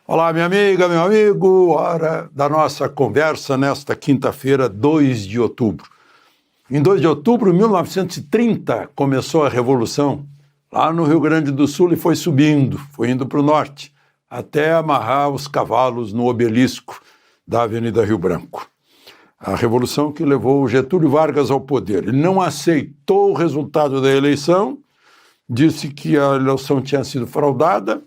Olá, minha amiga, meu amigo, hora da nossa conversa nesta quinta-feira, 2 de outubro. Em 2 de outubro de 1930 começou a Revolução, lá no Rio Grande do Sul, e foi subindo, foi indo para o norte, até amarrar os cavalos no obelisco da Avenida Rio Branco. A Revolução que levou Getúlio Vargas ao poder. Ele não aceitou o resultado da eleição, disse que a eleição tinha sido fraudada.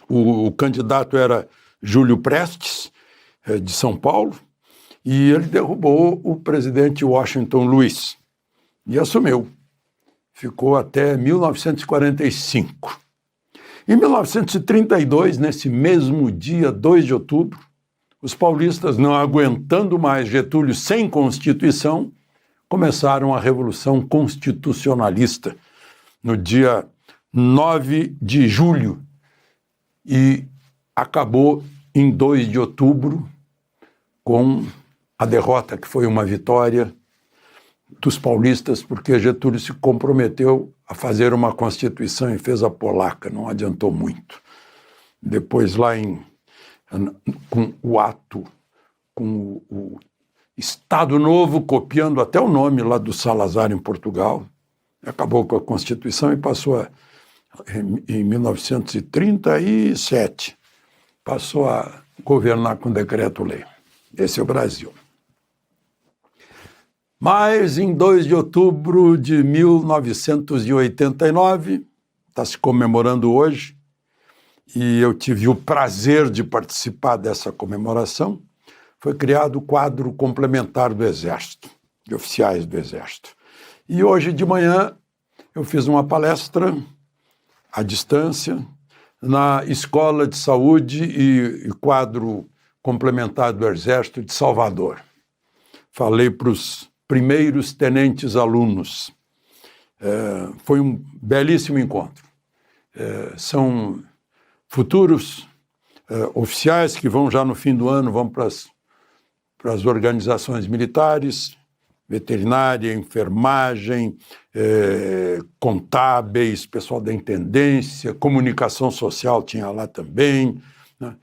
O candidato era Júlio Prestes, de São Paulo, e ele derrubou o presidente Washington Luiz e assumiu. Ficou até 1945. Em 1932, nesse mesmo dia, 2 de outubro, os paulistas, não aguentando mais Getúlio sem Constituição, começaram a Revolução Constitucionalista, no dia 9 de julho, e acabou em 2 de outubro com a derrota, que foi uma vitória dos paulistas, porque Getúlio se comprometeu a fazer uma Constituição e fez a polaca, não adiantou muito. Depois, lá com o ato, com o Estado Novo, copiando até o nome lá do Salazar em Portugal, acabou com a Constituição e passou em 1937, passou a governar com decreto-lei. Esse é o Brasil. Mas em 2 de outubro de 1989, está se comemorando hoje, e eu tive o prazer de participar dessa comemoração, foi criado o quadro complementar do Exército, de oficiais do Exército. E hoje de manhã eu fiz uma palestra à distância na Escola de Saúde e quadro complementar do Exército de Salvador. Falei para os primeiros tenentes alunos. Foi um belíssimo encontro. São futuros oficiais que vão já no fim do ano, vão para as organizações militares, veterinária, enfermagem, contábeis, pessoal da intendência, comunicação social tinha lá também, né?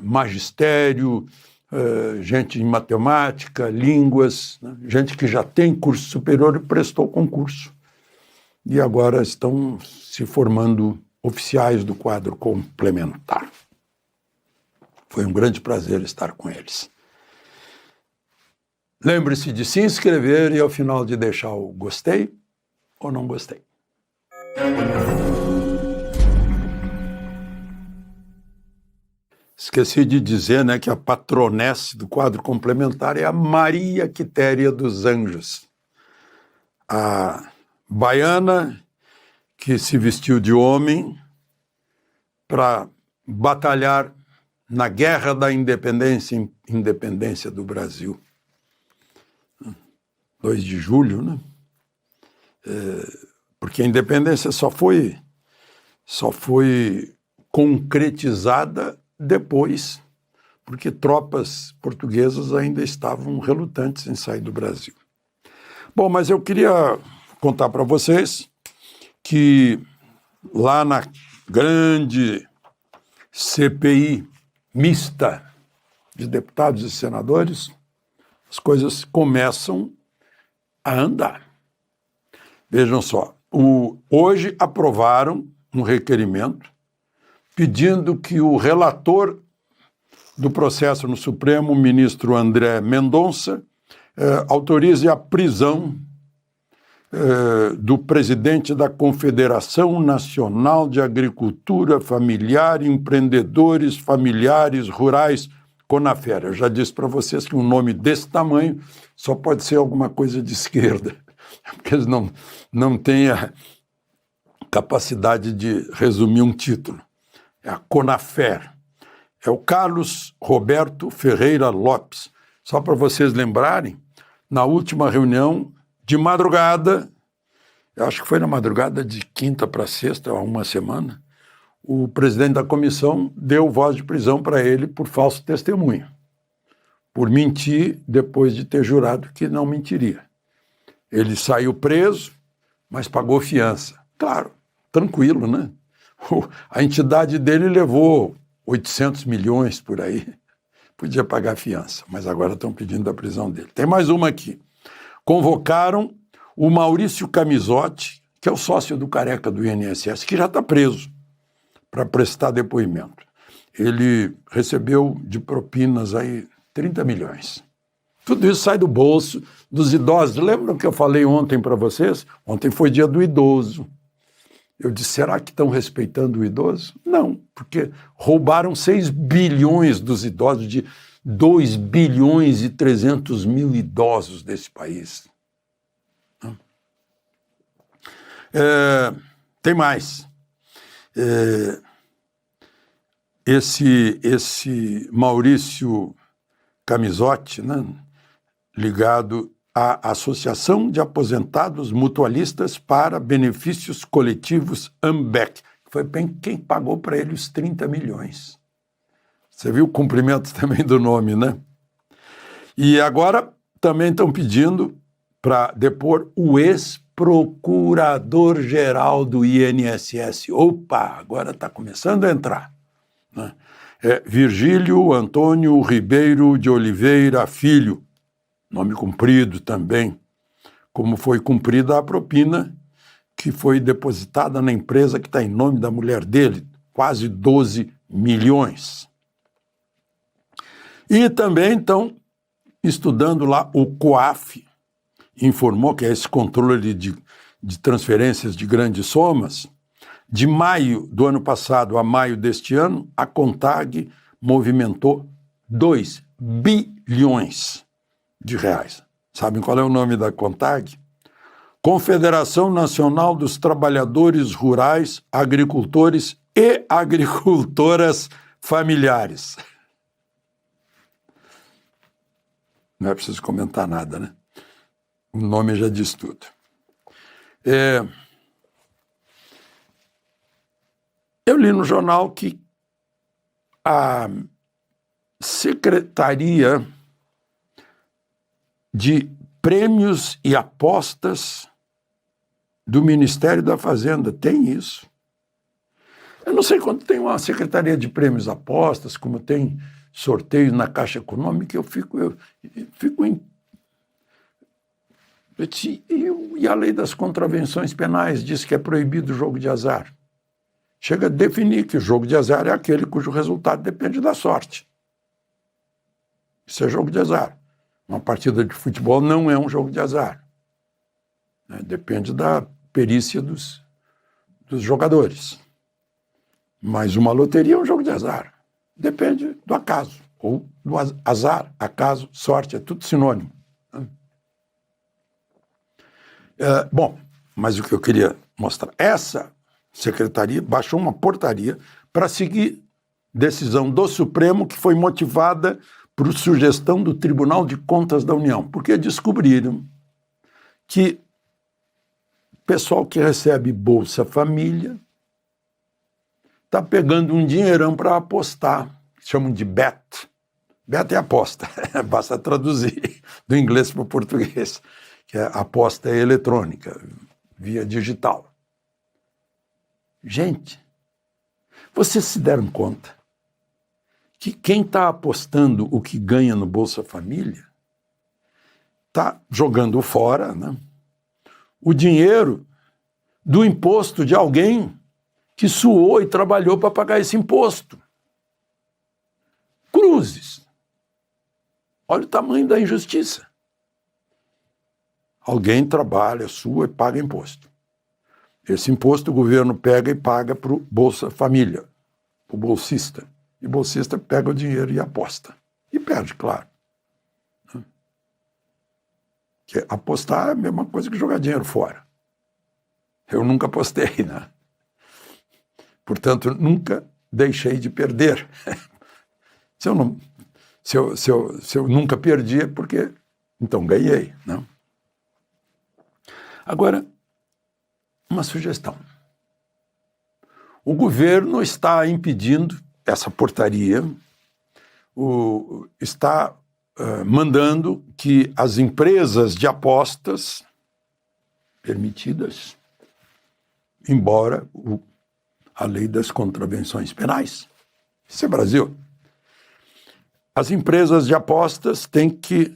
Magistério, gente em matemática, línguas, né? Gente que já tem curso superior e prestou concurso. E agora estão se formando oficiais do quadro complementar. Foi um grande prazer estar com eles. Lembre-se de se inscrever e, ao final, de deixar o gostei ou não gostei. Esqueci de dizer, né, que a patronesse do quadro complementar é a Maria Quitéria dos Anjos, a baiana que se vestiu de homem para batalhar na Guerra da Independência do Brasil. 2 de julho, né? Porque a independência só foi concretizada depois, porque tropas portuguesas ainda estavam relutantes em sair do Brasil. Bom, mas eu queria contar para vocês que lá na grande CPI mista de deputados e senadores, as coisas começam a andar. Vejam só, hoje aprovaram um requerimento pedindo que o relator do processo no Supremo, o ministro André Mendonça, autorize a prisão do presidente da Confederação Nacional de Agricultura Familiar, Empreendedores Familiares Rurais, CONAFER. Eu já disse para vocês que um nome desse tamanho só pode ser alguma coisa de esquerda, porque eles não têm a capacidade de resumir um título. É a CONAFER. É o Carlos Roberto Ferreira Lopes. Só para vocês lembrarem, na última reunião, de madrugada, eu acho que foi na madrugada de quinta para sexta, há uma semana, o presidente da comissão deu voz de prisão para ele por falso testemunho, por mentir depois de ter jurado que não mentiria. Ele saiu preso, mas pagou fiança. Claro, tranquilo, né? A entidade dele levou 800 milhões por aí, podia pagar fiança, mas agora estão pedindo a prisão dele. Tem mais uma aqui. Convocaram o Maurício Camisotti, que é o sócio do Careca do INSS, que já está preso para prestar depoimento. Ele recebeu de propinas aí 30 milhões. Tudo isso sai do bolso dos idosos. Lembram que eu falei ontem para vocês? Ontem foi dia do idoso. Eu disse, será que estão respeitando o idoso? Não, porque roubaram 6 bilhões dos idosos, de 2 bilhões e 300 mil idosos desse país. Tem mais. Esse Maurício Camisotti, né, ligado à Associação de Aposentados Mutualistas para Benefícios Coletivos AMBEC, foi quem pagou para ele os 30 milhões. Você viu o cumprimento também do nome, né? E agora também estão pedindo para depor o ex-procurador-geral do INSS. Opa, agora está começando a entrar. Né? Virgílio Antônio Ribeiro de Oliveira Filho, nome comprido também, como foi cumprida a propina que foi depositada na empresa que está em nome da mulher dele, quase 12 milhões. E também estão estudando lá o COAF, informou que é esse controle de transferências de grandes somas. De maio do ano passado a maio deste ano, a CONTAG movimentou 2 bilhões de reais. Sabem qual é o nome da CONTAG? Confederação Nacional dos Trabalhadores Rurais, Agricultores e Agricultoras Familiares. Não é preciso comentar nada, né? O nome já diz tudo. Eu li no jornal que a Secretaria de Prêmios e Apostas do Ministério da Fazenda tem isso. Eu não sei quando tem uma Secretaria de Prêmios e Apostas, como tem sorteio na Caixa Econômica, eu fico em... E a lei das contravenções penais diz que é proibido o jogo de azar. Chega a definir que o jogo de azar é aquele cujo resultado depende da sorte. Isso é jogo de azar. Uma partida de futebol não é um jogo de azar. Depende da perícia dos jogadores. Mas uma loteria é um jogo de azar. Depende do acaso. Ou do azar, acaso, sorte, é tudo sinônimo. Bom, mas o que eu queria mostrar, essa secretaria baixou uma portaria para seguir decisão do Supremo que foi motivada por sugestão do Tribunal de Contas da União, porque descobriram que o pessoal que recebe Bolsa Família está pegando um dinheirão para apostar, chamam de bet. Bet é aposta, basta traduzir do inglês para o português, que é aposta eletrônica, via digital. Gente, vocês se deram conta que quem está apostando o que ganha no Bolsa Família está jogando fora, né, o dinheiro do imposto de alguém que suou e trabalhou para pagar esse imposto. Cruzes. Olha o tamanho da injustiça. Alguém trabalha, sua e paga imposto. Esse imposto o governo pega e paga para o Bolsa Família, o bolsista. E o bolsista pega o dinheiro e aposta. E perde, claro. Porque apostar é a mesma coisa que jogar dinheiro fora. Eu nunca apostei, né? Portanto, nunca deixei de perder. Se eu nunca perdi é porque, então, ganhei, né? Agora, uma sugestão. O governo está impedindo essa portaria, está mandando que as empresas de apostas permitidas, embora a lei das contravenções penais Isso é Brasil. As empresas de apostas têm que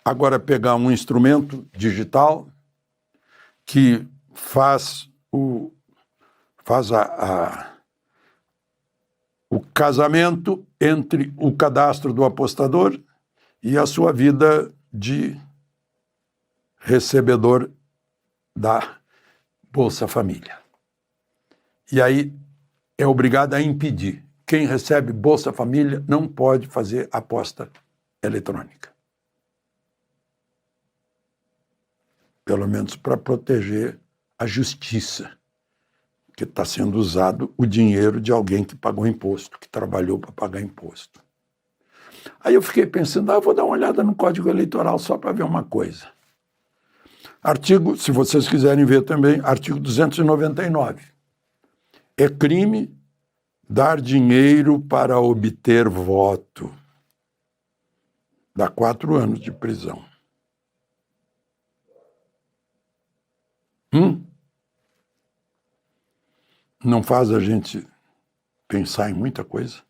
agora pegar um instrumento digital que faz o casamento entre o cadastro do apostador e a sua vida de recebedor da Bolsa Família. E aí é obrigado a impedir. Quem recebe Bolsa Família não pode fazer aposta eletrônica. Pelo menos para proteger a justiça, que está sendo usado o dinheiro de alguém que pagou imposto, que trabalhou para pagar imposto. Aí eu fiquei pensando, eu vou dar uma olhada no Código Eleitoral só para ver uma coisa. Artigo, se vocês quiserem ver também, artigo 299. É crime dar dinheiro para obter voto. Dá 4 anos de prisão. Não faz a gente pensar em muita coisa?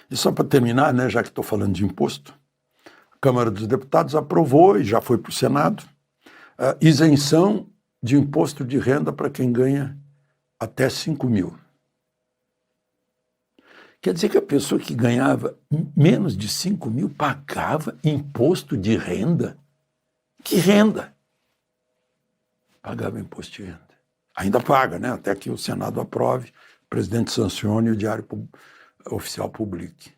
E só para terminar, né, já que estou falando de imposto, a Câmara dos Deputados aprovou, e já foi para o Senado, a isenção de imposto de renda para quem ganha até 5 mil. Quer dizer que a pessoa que ganhava menos de 5 mil pagava imposto de renda? Que renda? Pagava imposto de renda. Ainda paga, né? Até que o Senado aprove, o presidente sancione e o Diário Oficial publique.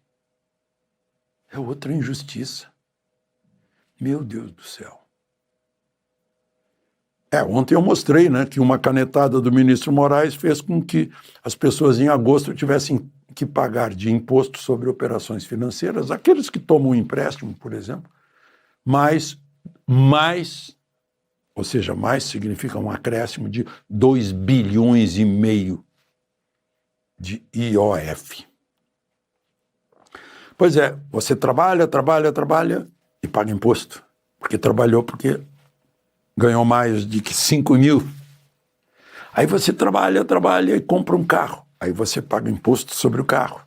É outra injustiça. Meu Deus do céu. Ontem eu mostrei, né, que uma canetada do ministro Moraes fez com que as pessoas em agosto tivessem que pagar de imposto sobre operações financeiras, aqueles que tomam um empréstimo, por exemplo, mais, ou seja, mais significa um acréscimo de 2,5 bilhões de IOF. Pois é, você trabalha e paga imposto, porque trabalhou porque ganhou mais de 5 mil. Aí você trabalha e compra um carro. Aí você paga imposto sobre o carro,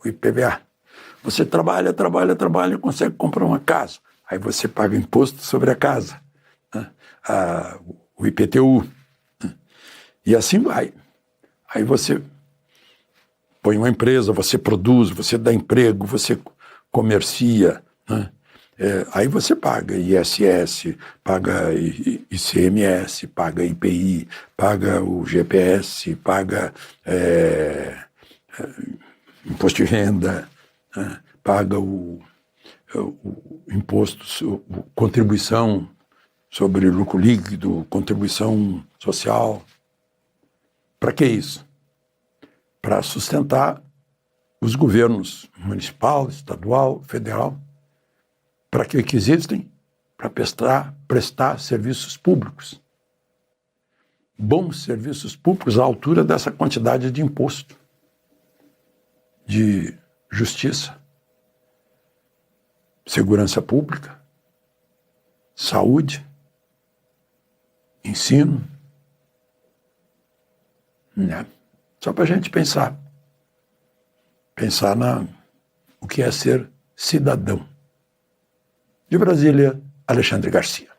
o IPVA. Você trabalha e consegue comprar uma casa. Aí você paga imposto sobre a casa, né? O IPTU. Né? E assim vai. Aí você põe uma empresa, você produz, você dá emprego, você comercia, né? Aí você paga ISS, paga ICMS, paga IPI, paga o GPS, paga imposto de renda, né? Paga o imposto, contribuição sobre lucro líquido, contribuição social. Para que isso? Para sustentar os governos municipal, estadual, federal. Para que existem? Para prestar serviços públicos. Bons serviços públicos à altura dessa quantidade de imposto, de justiça, segurança pública, saúde, ensino. Né? Só para a gente pensar. Pensar o que é ser cidadão. De Brasília, Alexandre Garcia.